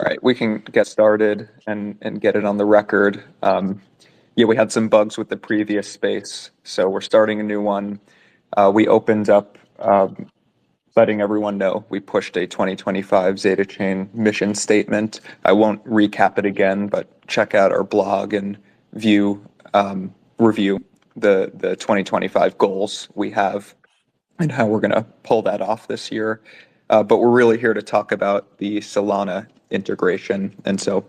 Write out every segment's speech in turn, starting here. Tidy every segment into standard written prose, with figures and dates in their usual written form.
right, we can get started and get it on the record. Yeah, we had some bugs with the previous space, so we're starting a new one. We opened up, letting everyone know we pushed a 2025 ZetaChain mission statement. I won't recap it again, but check out our blog and review the 2025 goals we have and how we're going to pull that off this year. But we're really here to talk about the Solana integration. And so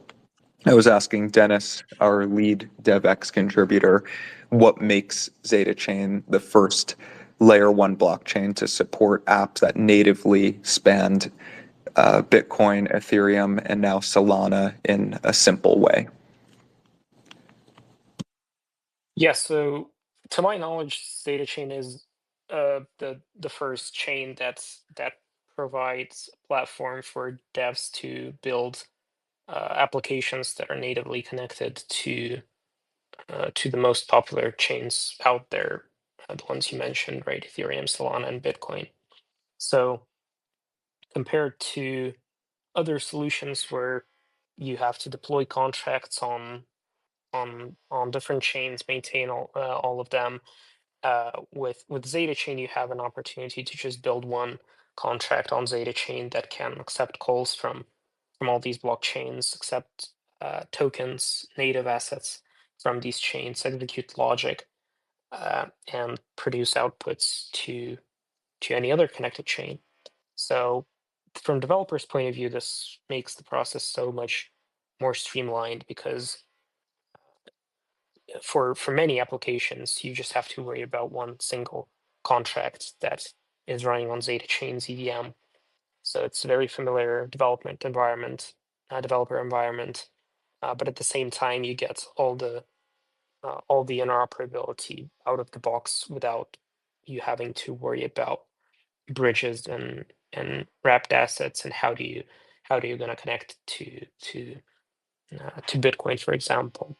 I was asking Dennis, our lead DevX contributor, what makes ZetaChain the first layer one blockchain to support apps that natively spanned Bitcoin, Ethereum, and now Solana in a simple way. Yeah, so to my knowledge, ZetaChain is the first chain that provides a platform for devs to build applications that are natively connected to the most popular chains out there, the ones you mentioned, right? Ethereum, Solana, and Bitcoin. So compared to other solutions where you have to deploy contracts on different chains, maintain all of them. With ZetaChain, you have an opportunity to just build one contract on ZetaChain that can accept calls from all these blockchains, accept tokens, native assets from these chains, execute logic, and produce outputs to any other connected chain. So, from developers' point of view, this makes the process so much more streamlined because for many applications, you just have to worry about one single contract that is running on ZetaChain's EVM. So it's a very familiar development environment, developer environment, but at the same time, you get all the interoperability out of the box without you having to worry about bridges and wrapped assets and how do you going to connect to Bitcoin, for example,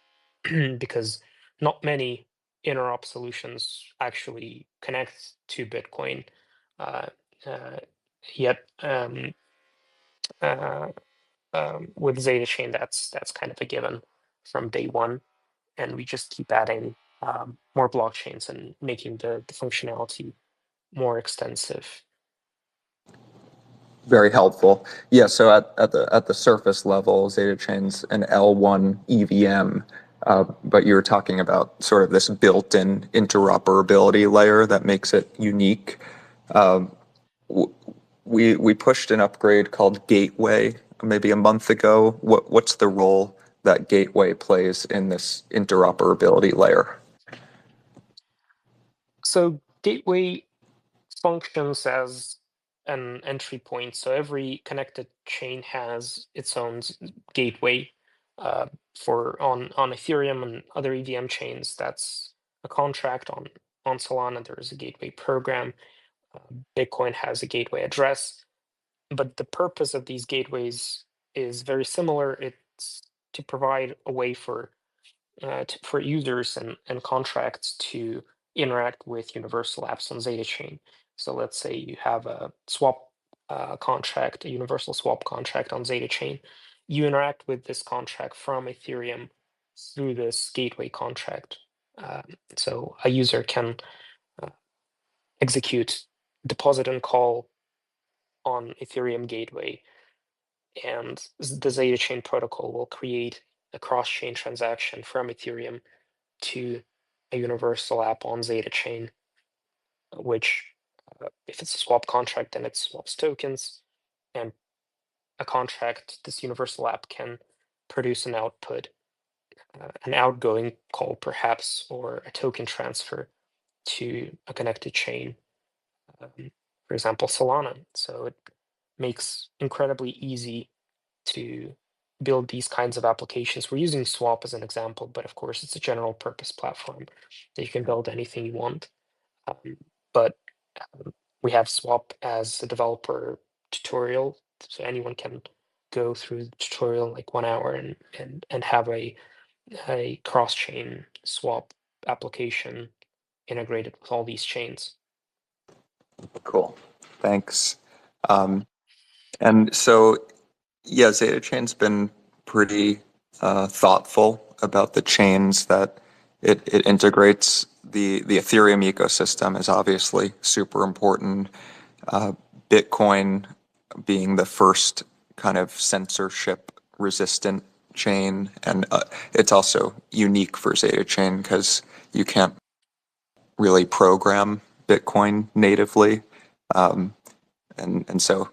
because not many interop solutions actually connect to Bitcoin uh, uh, yet. Uh, with ZetaChain, that's kind of a given from day one, and we just keep adding more blockchains and making the functionality more extensive. Very helpful. Yeah, so at the surface level, ZetaChain's an L1 EVM, but you're talking about sort of this built-in interoperability layer that makes it unique. Um, we pushed an upgrade called Gateway maybe a month ago. What's the role that Gateway plays in this interoperability layer? So Gateway functions as an entry point. So every connected chain has its own gateway. For on Ethereum and other EVM chains, that's a contract. On Solana, there is a gateway program. Bitcoin has a gateway address. But the purpose of these gateways is very similar. It's to provide a way for users and contracts to interact with universal apps on ZetaChain. So let's say you have a swap contract, a universal swap contract on ZetaChain. You interact with this contract from Ethereum through this gateway contract. So a user can uh, execute deposit and call on Ethereum gateway, and the ZetaChain protocol will create a cross-chain transaction from Ethereum to a universal app on ZetaChain, which, if it's a swap contract, then it swaps tokens, and a contract, this universal app can produce an output, an outgoing call perhaps, or a token transfer to a connected chain, for example, Solana. So it makes incredibly easy to build these kinds of applications. We're using Swap as an example, but of course it's a general purpose platform that you can build anything you want. Um, but we have Swap as a developer tutorial, so anyone can go through the tutorial in like 1 hour and have a cross-chain swap application integrated with all these chains. Cool. Thanks. And so Yeah, ZetaChain's been pretty thoughtful about the chains that it integrates. The Ethereum ecosystem is obviously super important. Uh, Bitcoin being the first kind of censorship resistant chain, and it's also unique for ZetaChain because you can't really program Bitcoin natively. Um, and so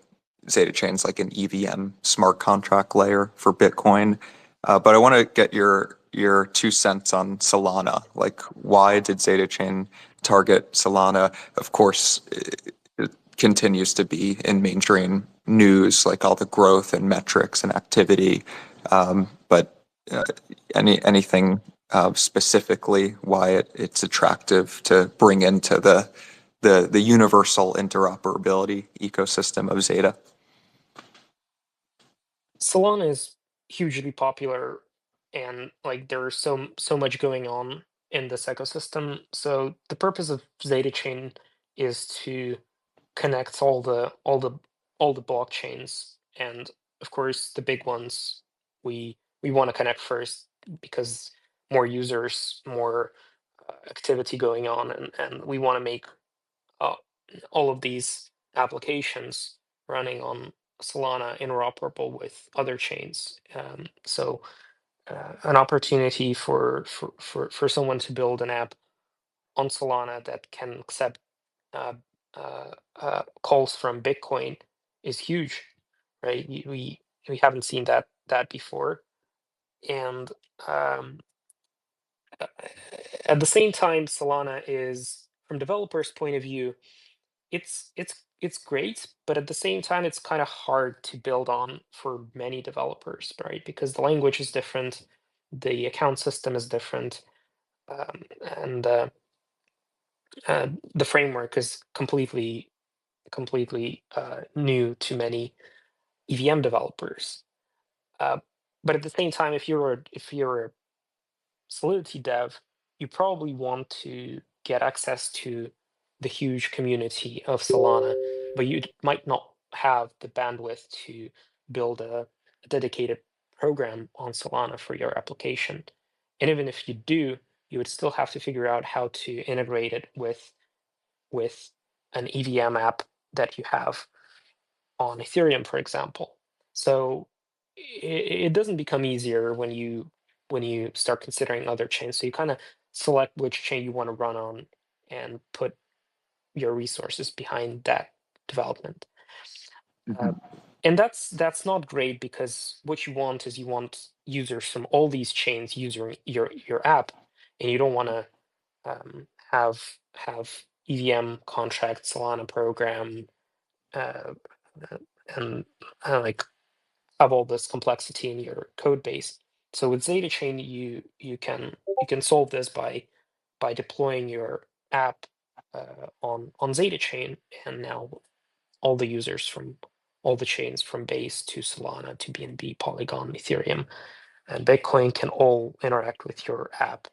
ZetaChain's like an EVM smart contract layer for Bitcoin. But I want to get your 2 cents on Solana. Like, why did ZetaChain target Solana? Of course, it continues to be in mainstream news, like all the growth and metrics and activity. But uh, anything specifically why it's attractive to bring into the universal interoperability ecosystem of Zeta. Solana is hugely popular, and like there's so much going on in this ecosystem. So the purpose of ZetaChain is to connect all the blockchains, and of course the big ones we want to connect first because more users, more activity going on, and we want to make uh, all of these applications running on Solana interoperable with other chains. So an opportunity for someone to build an app on Solana that can accept uh, calls from Bitcoin is huge, right? We haven't seen that before, and um, uh, at the same time, Solana is, from developers' point of view, it's great, but at the same time, it's kind of hard to build on for many developers, right? Because the language is different, the account system is different, and the framework is completely new to many EVM developers. Uh, but at the same time, if you're a Solidity dev, you probably want to get access to the huge community of Solana, but you might not have the bandwidth to build a dedicated program on Solana for your application. And even if you do, you would still have to figure out how to integrate it with an EVM app that you have on Ethereum, for example. So it doesn't become easier when you start considering other chains. So you kind of select which chain you want to run on and put your resources behind that development. Uh, Mhm. and that's not great because what you want is you want users from all these chains using your app, and you don't want to have EVM contract Solana program uh, uh, and like have all this complexity in your code base. So with ZetaChain, you can solve this by deploying your app on ZetaChain, and now all the users from all the chains from Base to Solana to BNB, Polygon, Ethereum, and Bitcoin can all interact with your app.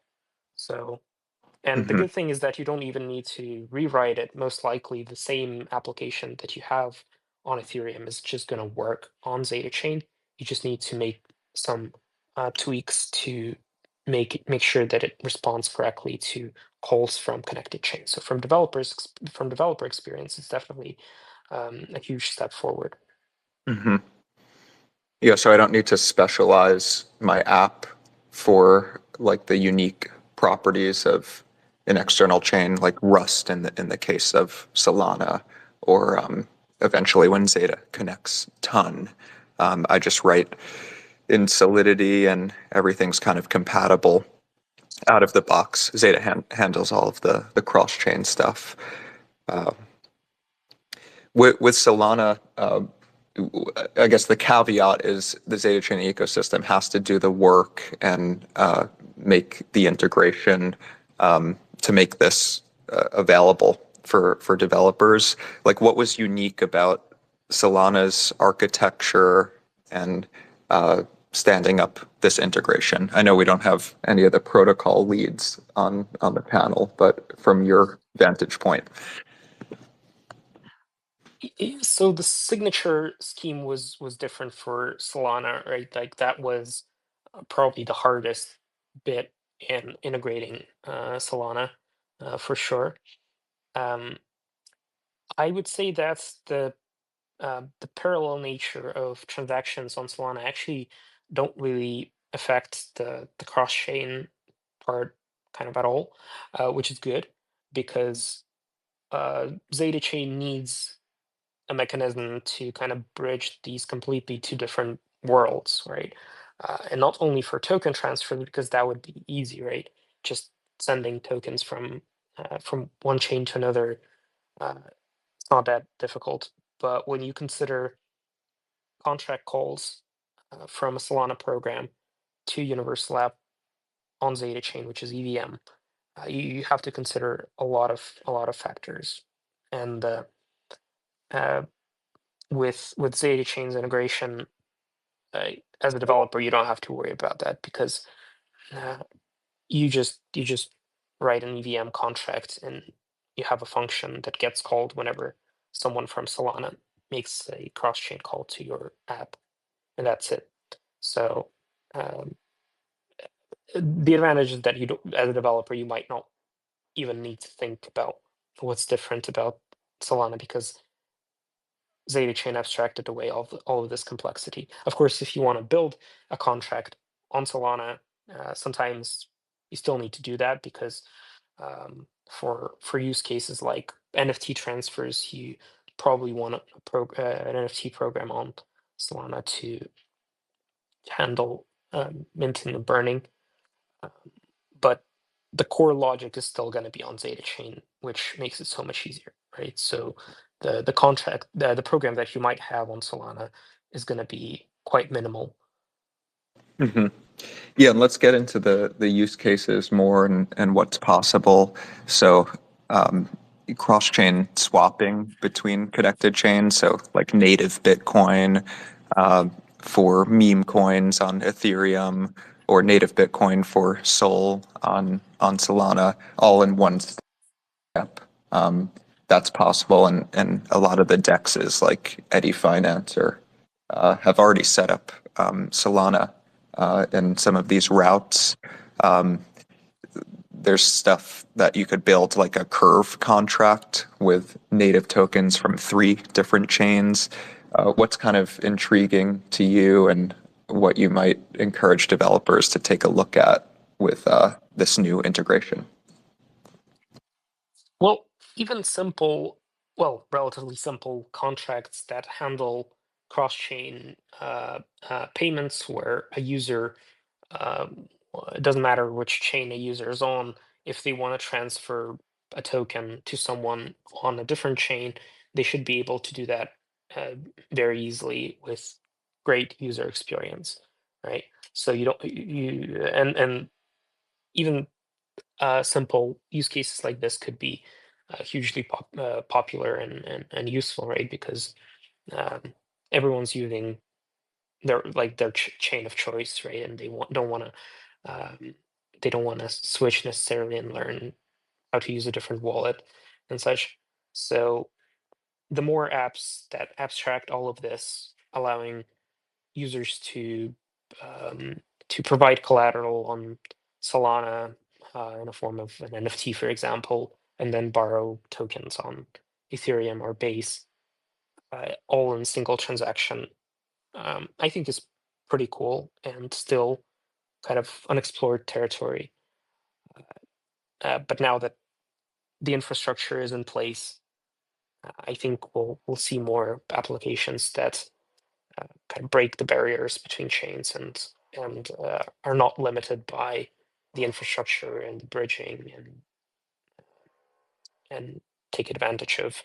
So and the Mhm. good thing is that you don't even need to rewrite it. Most likely, the same application that you have on Ethereum is just going to work on ZetaChain. You just need to make some tweaks to make sure that it responds correctly to calls from connected chains. So from developer experience, it's definitely a huge step forward. Mhm. Yeah, so I don't need to specialize my app for like the unique properties of an external chain, like Rust in the case of Solana, or eventually when Zeta connects Ton. I just write in Solidity and everything's kind of compatible out of the box. Zeta handles all of the cross chain stuff. Uh, with Solana, I guess the caveat is the ZetaChain ecosystem has to do the work and make the integration to make this available for developers. Like, what was unique about Solana's architecture and standing up this integration? I know we don't have any of the protocol leads on the panel, but from your vantage point. So the signature scheme was different for Solana, right? Like that was probably the hardest bit in integrating Solana for sure. Um, I would say that's the parallel nature of transactions on Solana actually don't really affect the cross chain part kind of at all, which is good because ZetaChain needs a mechanism to kind of bridge these completely two different worlds, right? And not only for token transfer, because that would be easy, right? Just sending tokens from one chain to another, it's not that difficult. But when you consider contract calls from a Solana program to Universal App on ZetaChain, which is EVM, you have to consider a lot of factors, and uh, with ZetaChain's integration, as a developer, you don't have to worry about that because uh, you just write an EVM contract and you have a function that gets called whenever someone from Solana makes a cross-chain call to your app, and that's it. So um, the advantage is that you don't, as a developer, you might not even need to think about what's different about Solana because ZetaChain abstracted away all of this complexity. Of course, if you want to build a contract on Solana, sometimes you still need to do that because for use cases like NFT transfers, you probably want an NFT program on Solana to handle minting and burning. Um, but the core logic is still going to be on ZetaChain, which makes it so much easier, right? So the contract, the program that you might have on Solana is going to be quite minimal. Hmm. Yeah, and let's get into the use cases more and what's possible. So, um, cross-chain swapping between connected chains, so like native Bitcoin for meme coins on Ethereum, or native Bitcoin for Sol on Solana, all in one step. Um, that's possible, and a lot of the dexes like Eddy Finance have already set up Solana in some of these routes. Um, there's stuff that you could build like a curve contract with native tokens from 3 different chains. What's kind of intriguing to you, and what you might encourage developers to take a look at with this new integration? Well, even simple, well, relatively simple contracts that handle cross-chain payments where a user, it doesn't matter which chain a user is on, if they want to transfer a token to someone on a different chain, they should be able to do that uh, very easily with great user experience, right? So you don't you and even simple use cases like this could be hugely popular and useful, right? Because um, everyone's using their chain of choice, right? And don't want to they don't want to switch necessarily and learn how to use a different wallet and such. So the more apps that abstract all of this, allowing users um, to provide collateral on Solana in the form of an NFT, for example, and then borrow tokens on Ethereum or Base, all in single transaction. I think is pretty cool and still kind of unexplored territory. But now that the infrastructure is in place, I think we'll see more applications that kind of break the barriers between chains and are not limited by the infrastructure and the bridging and take advantage of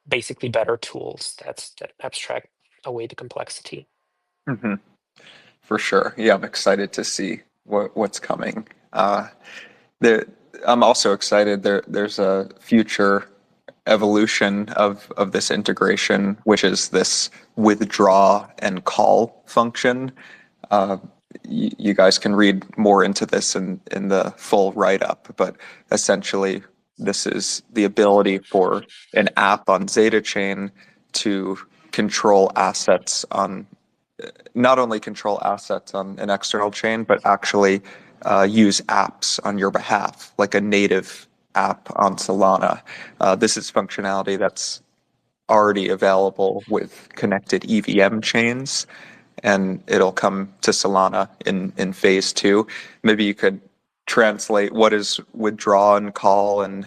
basically better tools that abstract away the complexity. Hmm. For sure. Yeah, I'm excited to see what's coming. There, I'm also excited. There's a future evolution of this integration, which is this withdraw and call function. Uh, you guys can read more into this in the full write up, but essentially, This is the ability for an app on ZetaChain to control assets on not only control assets on an external chain, but actually use apps on your behalf, like a native app on Solana. This is functionality that's already available with connected EVM chains, and it'll come to Solana in phase two. Maybe you could translate what is withdraw and call and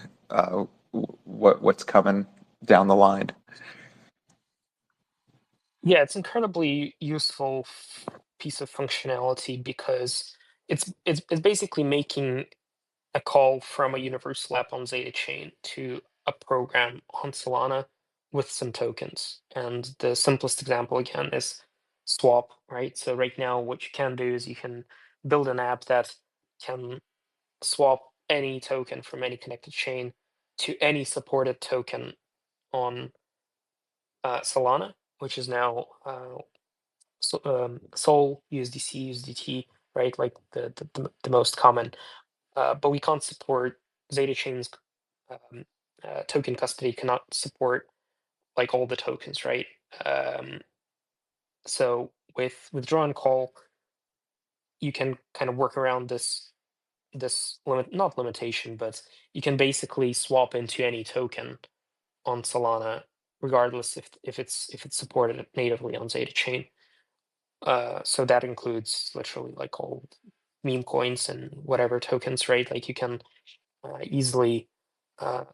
what's coming down the line. Yeah, it's incredibly useful piece of functionality because it's basically making a call from a universal app on ZetaChain to a program on Solana with some tokens. And the simplest example again is swap, right? So right now, what you can do is you can build an app that can swap any token from any connected chain to any supported token on Solana, which is now Sol, USDC, USDT, right? Like the most common. But we can't support ZetaChain's um, token custody cannot support like all the tokens, right? So with withdraw and call, you can kind of work around this limit, not limitation, but you can basically swap into any token on Solana, regardless if it's supported natively on ZetaChain. So that includes literally like all meme coins and whatever tokens, right? Like you can easily uh,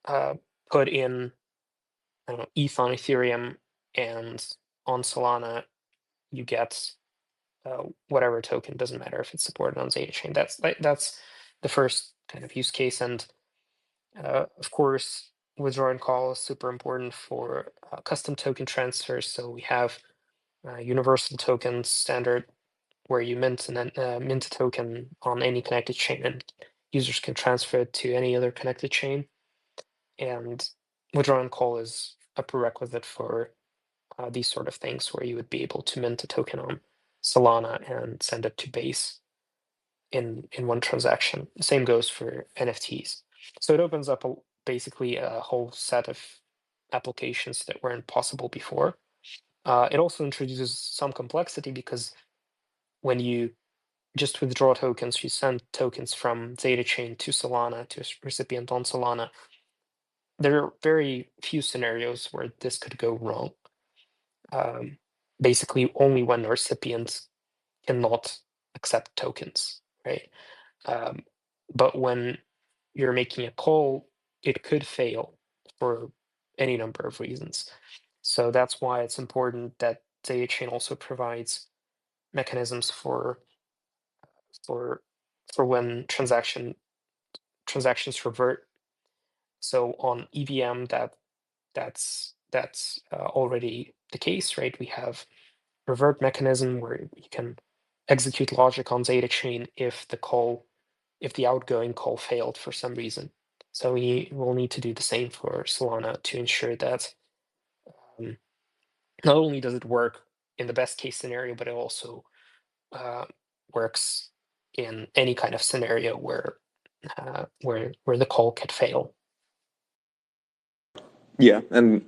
uh, put in, I don't know, ETH on Ethereum, and on Solana you get whatever token. Doesn't matter if it's supported on ZetaChain. That's the first kind of use case, and of course, withdraw and call is super important for custom token transfers. So we have universal tokens standard where you mint and then mint a token on any connected chain, and users can transfer it to any other connected chain. And withdraw and call is a prerequisite for these sort of things, where you would be able to mint a token on Solana and send it to Base in one transaction. The same goes for NFTs. So it opens up basically a whole set of applications that weren't possible before. It also introduces some complexity because when you just withdraw tokens, you send tokens from ZetaChain to Solana to a recipient on Solana. There are very few scenarios where this could go wrong. Basically, only when the recipient cannot accept tokens, right? Um, but when you're making a call, it could fail for any number of reasons. So that's why it's important that ZetaChain also provides mechanisms for for when transactions revert. So on EVM, that's already the case, right? We have revert mechanism where you can execute logic on ZetaChain if the outgoing call failed for some reason. So we will need to do the same for Solana to ensure that um, not only does it work in the best case scenario, but it also uh, works in any kind of scenario where the call could fail. Yeah, and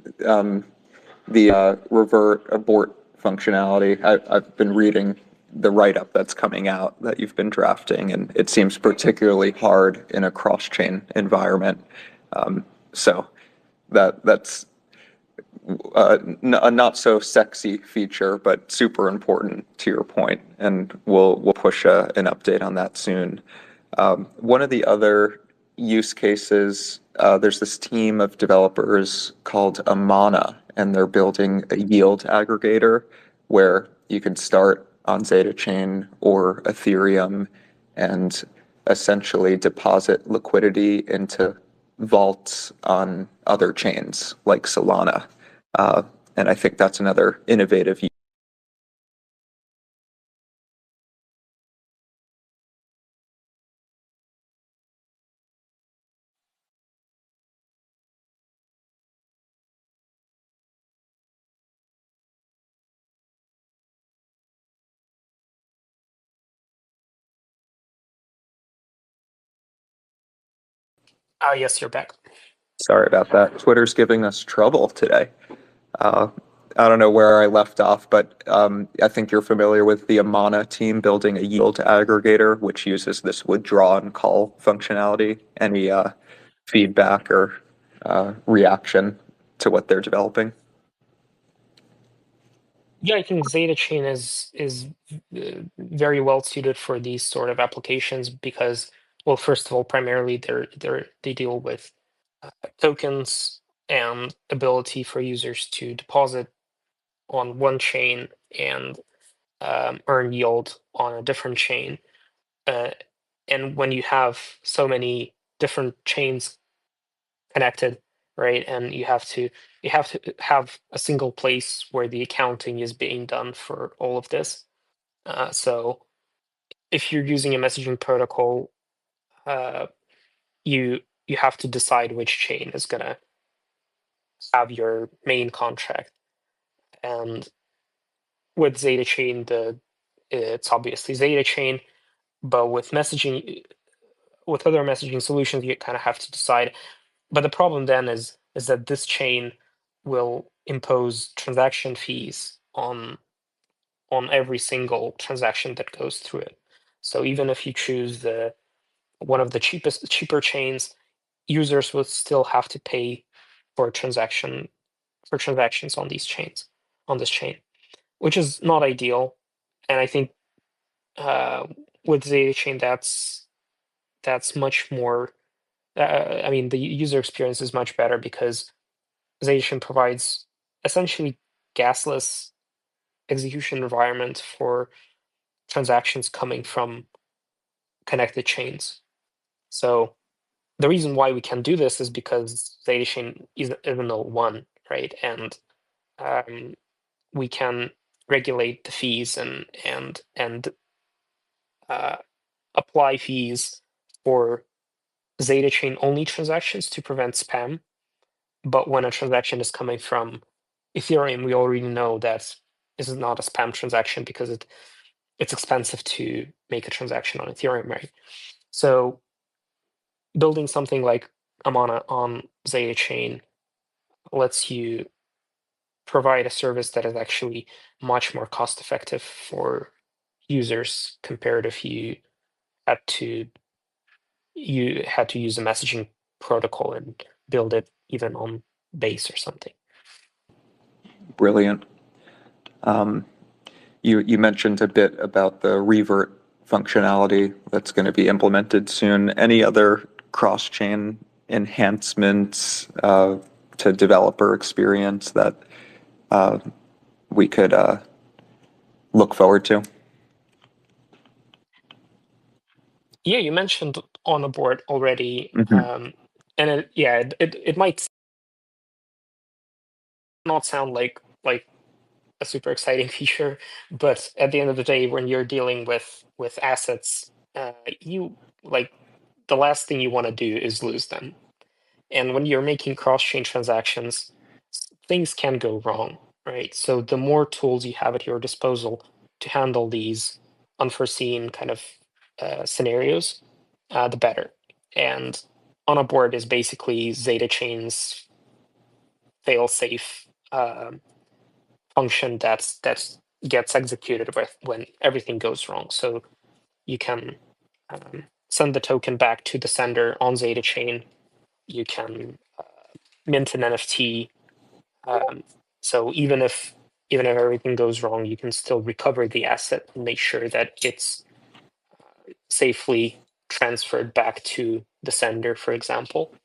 the revert abort functionality. I've been reading the write-up that's coming out that you've been drafting, and it seems particularly hard in a cross-chain environment. So that's a not so sexy feature, but super important to your point, and we'll push an update on that soon. One of the other use cases, there's this team of developers called Amana, and they're building a yield aggregator where you can start on ZetaChain or Ethereum and essentially deposit liquidity into vaults on other chains like Solana. Uh, and I think that's another innovative. Yes, you're back. Sorry about that. Twitter's giving us trouble today. Uh, I don't know where I left off, but I think you're familiar with the Amana team building a yield aggregator, which uses this withdraw and call functionality. Any feedback or reaction to what they're developing? Yeah, I think ZetaChain is very well suited for these sort of applications because, well, first of all, primarily they deal with tokens and ability for users to deposit on one chain and earn yield on a different chain. Uh, and when you have so many different chains connected, right, and you have to have a single place where the accounting is being done for all of this. So if you're using a messaging protocol, uh, you you have to decide which chain is gonna have your main contract. And with ZetaChain, it's obviously ZetaChain, but with other messaging solutions, you kind of have to decide. But the problem then is that this chain will impose transaction fees on every single transaction that goes through it. So even if you choose the one of the cheaper chains, users would still have to pay for transactions on these chains on this chain, which is not ideal. And I think uh, with Zeta Chain, that's much more. I mean, the user experience is much better because Zeta Chain provides essentially gasless execution environment for transactions coming from connected chains. So the reason why we can do this is because ZetaChain is a node one, right? And um, we can regulate the fees and uh, apply fees for ZetaChain only transactions to prevent spam. But when a transaction is coming from Ethereum, we already know that this is not a spam transaction because it's expensive to make a transaction on Ethereum, right? So building something like Amana on ZetaChain lets you provide a service that is actually much more cost effective for users compared if had to you had to use a messaging protocol and build it even on base or something. Brilliant. Um, you mentioned a bit about the revert functionality that's going to be implemented soon. Any other cross-chain enhancements to developer experience that we could look forward to? Yeah, you mentioned on a board already, Hmm. and it might not sound like a super exciting feature, but at the end of the day, when you're dealing with assets, you like the last thing you want to do is lose them. And when you're making cross-chain transactions, things can go wrong, right? So the more tools you have at your disposal to handle these unforeseen kind of scenarios, the better. And on a board is basically ZetaChain's fail-safe function that's gets executed with when everything goes wrong. So you can send the token back to the sender on ZetaChain. You can mint an NFT. Um, so even if everything goes wrong, you can still recover the asset and make sure that it's safely transferred back to the sender, for example.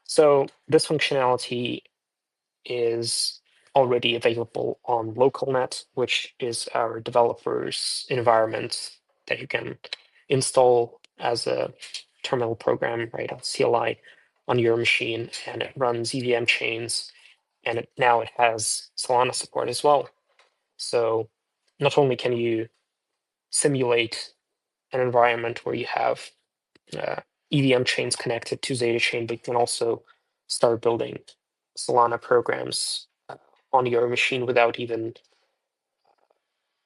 So this functionality is already available on LocalNet, which is our developers environment that you can install as a terminal program, right, on CLI on your machine, and it runs EVM chains, and now it has Solana support as well. So not only can you simulate an environment where you have EVM chains connected to ZetaChain, but you can also start building Solana programs on your machine without even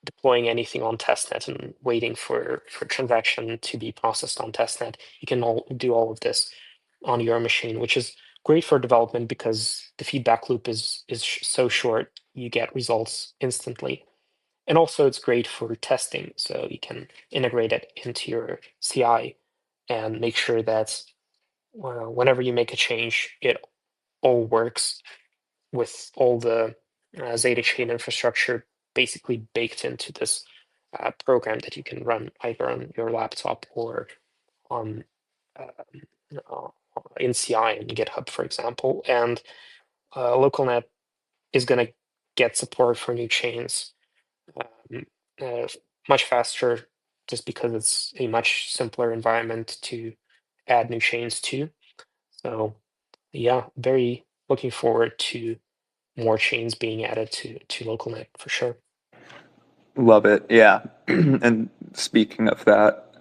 deploying anything on testnet and waiting for transaction to be processed on testnet. You can do all of this on your machine, which is great for development because the feedback loop is so short. You get results instantly. And also it's great for testing, so you can integrate it into your CI and make sure that whenever you make a change, it all works with all the ZetaChain infrastructure basically baked into this program that you can run either on your laptop or on uh, in CI and GitHub, for example. And LocalNet is going to get support for new chains um, uh, much faster, just because it's a much simpler environment to add new chains to. So yeah, very looking forward to more chains being added to LocalNet for sure. Love it. Yeah. And speaking of that,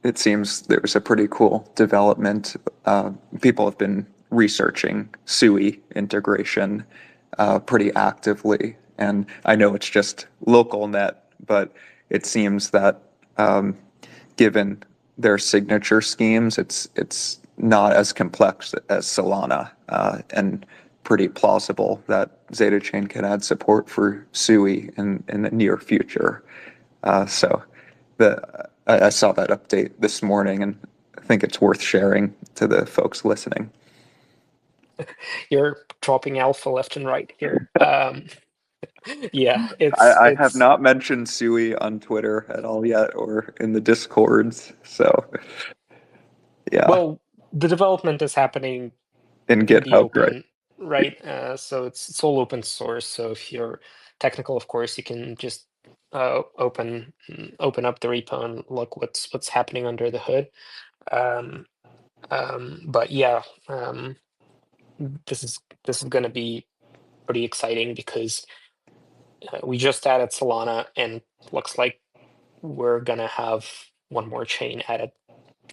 it seems there's a pretty cool development. People have been researching SUI integration pretty actively. And I know it's just local net, but it seems that given their signature schemes, it's not as complex as Solana, and pretty plausible that ZetaChain can add support for SUI in the near future. So I saw that update this morning, and I think it's worth sharing to the folks listening. You're dropping alpha left and right here. Yeah, I have it's not mentioned SUI on Twitter at all yet or in the Discords. So yeah, well, the development is happening in in the GitHub, right? open, right? So it's all open source. So if you're technical, of course, you can just open up the repo and look what's happening under the hood. Um, but yeah, this is going to be pretty exciting because we just added Solana, and looks like we're gonna have one more chain added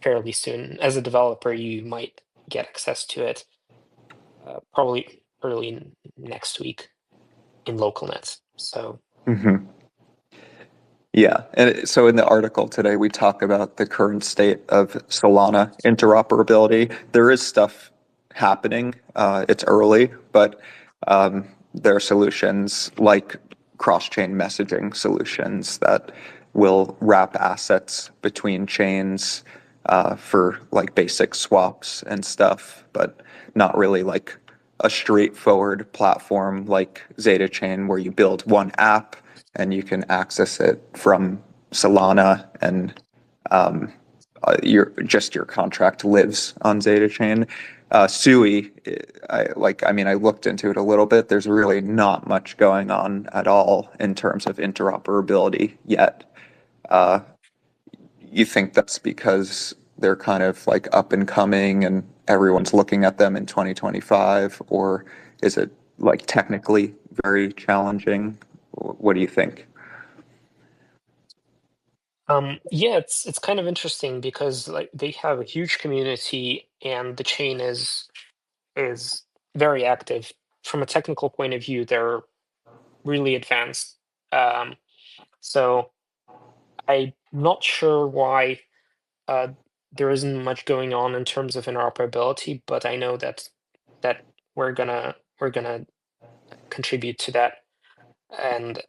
fairly soon. As a developer, you might get access to it probably early next week in local nets. So Hmm. Yeah. And so in the article today, we talk about the current state of Solana interoperability. There is stuff happening. It's early, but there are solutions like cross-chain messaging solutions that will wrap assets between chains for like basic swaps and stuff, but not really like a straightforward platform like ZetaChain where you build one app and you can access it from Solana, and your contract lives on ZetaChain. SUI, I looked into it a little bit. There's really not much going on at all in terms of interoperability yet. You think that's because they're kind of like up and coming and everyone's looking at them in 2025, or is it like technically very challenging? What do you think? yeah, it's kind of interesting because like they have a huge community and the chain is very active. From a technical point of view, they're really advanced. Um, so I'm not sure why uh, there isn't much going on in terms of interoperability, but I know that we're gonna contribute to that and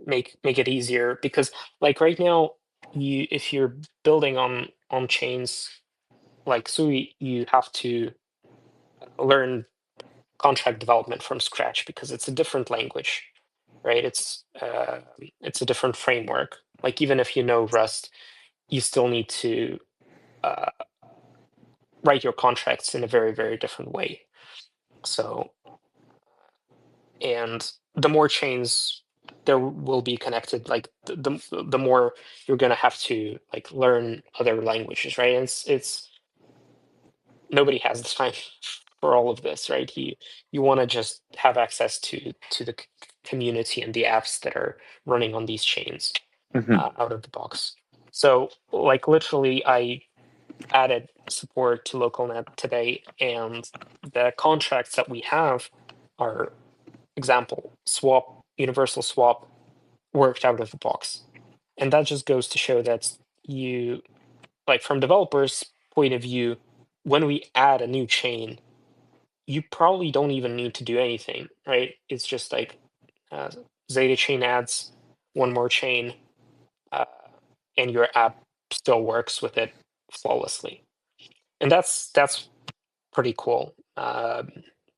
make it easier because like right now you if you're building on chains like Sui, you have to learn contract development from scratch because it's a different language, right? It's a different framework. Like even if you know Rust, you still need to uh, write your contracts in a very, very different way. So, and the more chains there will be connected, like the more you're gonna have to like learn other languages, right? And it's nobody has the time for all of this, right? You want to just have access to the community and the apps that are running on these chains Hmm. out of the box. So, like literally, I added support to LocalNet today, and the contracts that we have are example swap, universal swap worked out of the box. And that just goes to show that you like from developers point of view, when we add a new chain, you probably don't even need to do anything, right? It's just like ZetaChain adds one more chain, uh, and your app still works with it flawlessly, and that's pretty cool.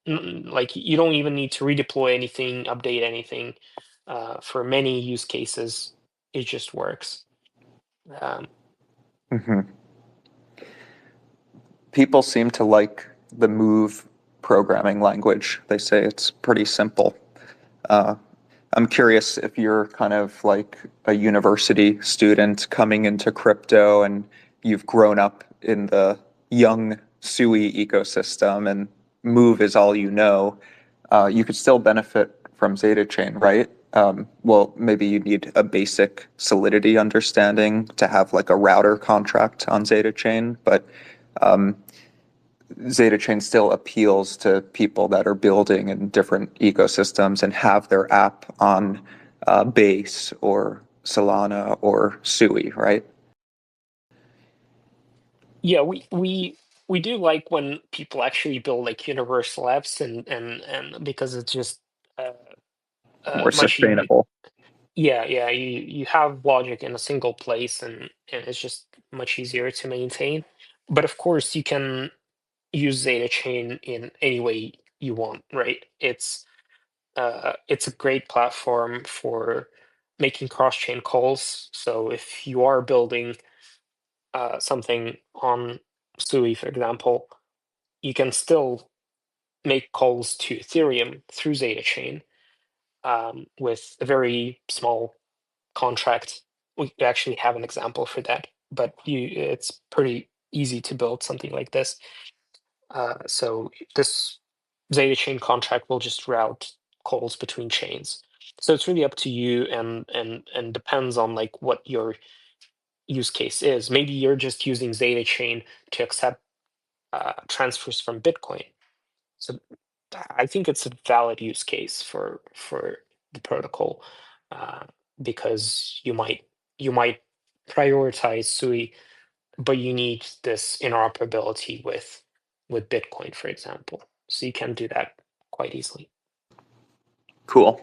Like you don't even need to redeploy anything, update anything. For many use cases, it just works. Um, Hmm. People seem to like the Move programming language. They say it's pretty simple. Uh, I'm curious if you're kind of like a university student coming into crypto and you've grown up in the young SUI ecosystem and Move is all you know, you could still benefit from ZetaChain, right? Well, maybe you need a basic Solidity understanding to have like a router contract on ZetaChain, but um, ZetaChain still appeals to people that are building in different ecosystems and have their app on Base or Solana or Sui, right? yeah, we do like when people actually build like universal apps, and because it's just uh, More much easier. sustainable. Yeah, yeah, you have logic in a single place, and it's just much easier to maintain. But of course, you can use ZetaChain in any way you want, right? It's a great platform for making cross-chain calls. So if you are building something on Sui, for example, you can still make calls to Ethereum through ZetaChain with a very small contract. We actually have an example for that, but it's pretty easy to build something like this. So this ZetaChain contract will just route calls between chains. So it's really up to you, and depends on like what your use case is. Maybe you're just using ZetaChain to accept transfers from Bitcoin. So I think it's a valid use case for the protocol, uh, because you might prioritize Sui, but you need this interoperability with Bitcoin, for example. So you can do that quite easily. Cool.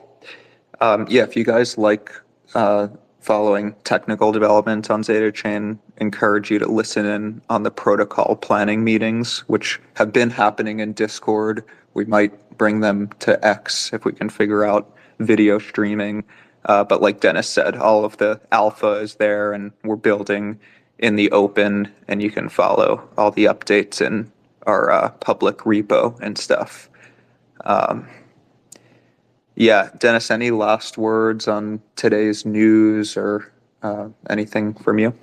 Yeah, if you guys like uh, following technical development on ZetaChain, encourage you to listen in on the protocol planning meetings, which have been happening in Discord. We might bring them to X if we can figure out video streaming. But like Dennis said, all of the alpha is there, and we're building in the open, and you can follow all the updates in our public repo and stuff. Yeah, Dennis, any last words on today's news or anything from you?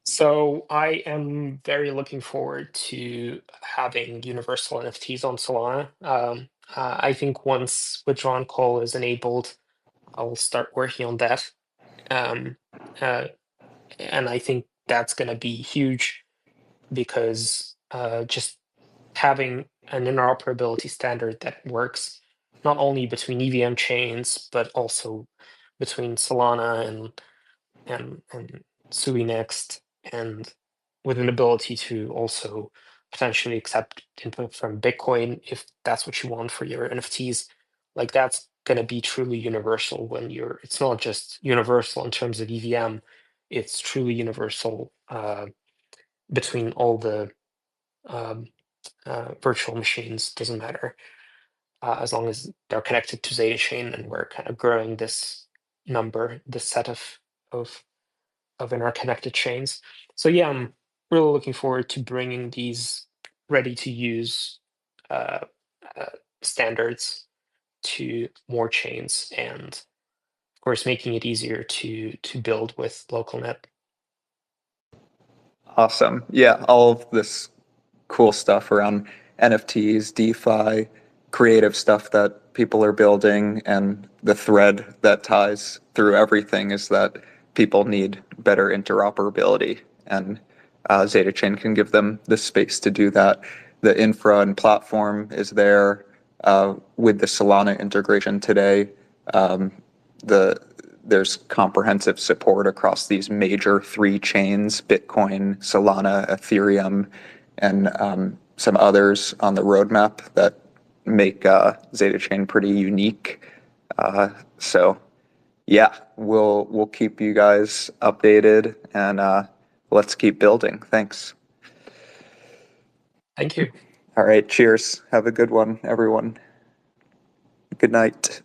So I am very looking forward to having universal NFTs on Solana. I think once withdrawn call is enabled, I'll start working on that. Um, uh, and I think that's going to be huge because just having an interoperability standard that works not only between EVM chains but also between Solana and Sui Next, and with an ability to also potentially accept input from Bitcoin if that's what you want for your NFTs. Like that's going to be truly universal when you're. It's not just universal in terms of EVM; it's truly universal between all the um, virtual machines. Doesn't matter as long as they're connected to ZetaChain, and we're kind of growing this number, this set of interconnected chains. So yeah, I'm really looking forward to bringing these ready to use uh, uh, standards to more chains, and of course making it easier to build with LocalNet. Awesome. Yeah, all of this cool stuff around NFTs, DeFi, creative stuff that people are building, and the thread that ties through everything is that people need better interoperability, and ZetaChain can give them the space to do that. The infra and platform is there with the Solana integration today. The there's comprehensive support across these major 3 chains: Bitcoin, Solana, Ethereum, and some others on the roadmap that make ZetaChain pretty unique. So yeah, we'll keep you guys updated, and let's keep building. Thanks. Thank you. All right, cheers. Have a good one, everyone. Good night.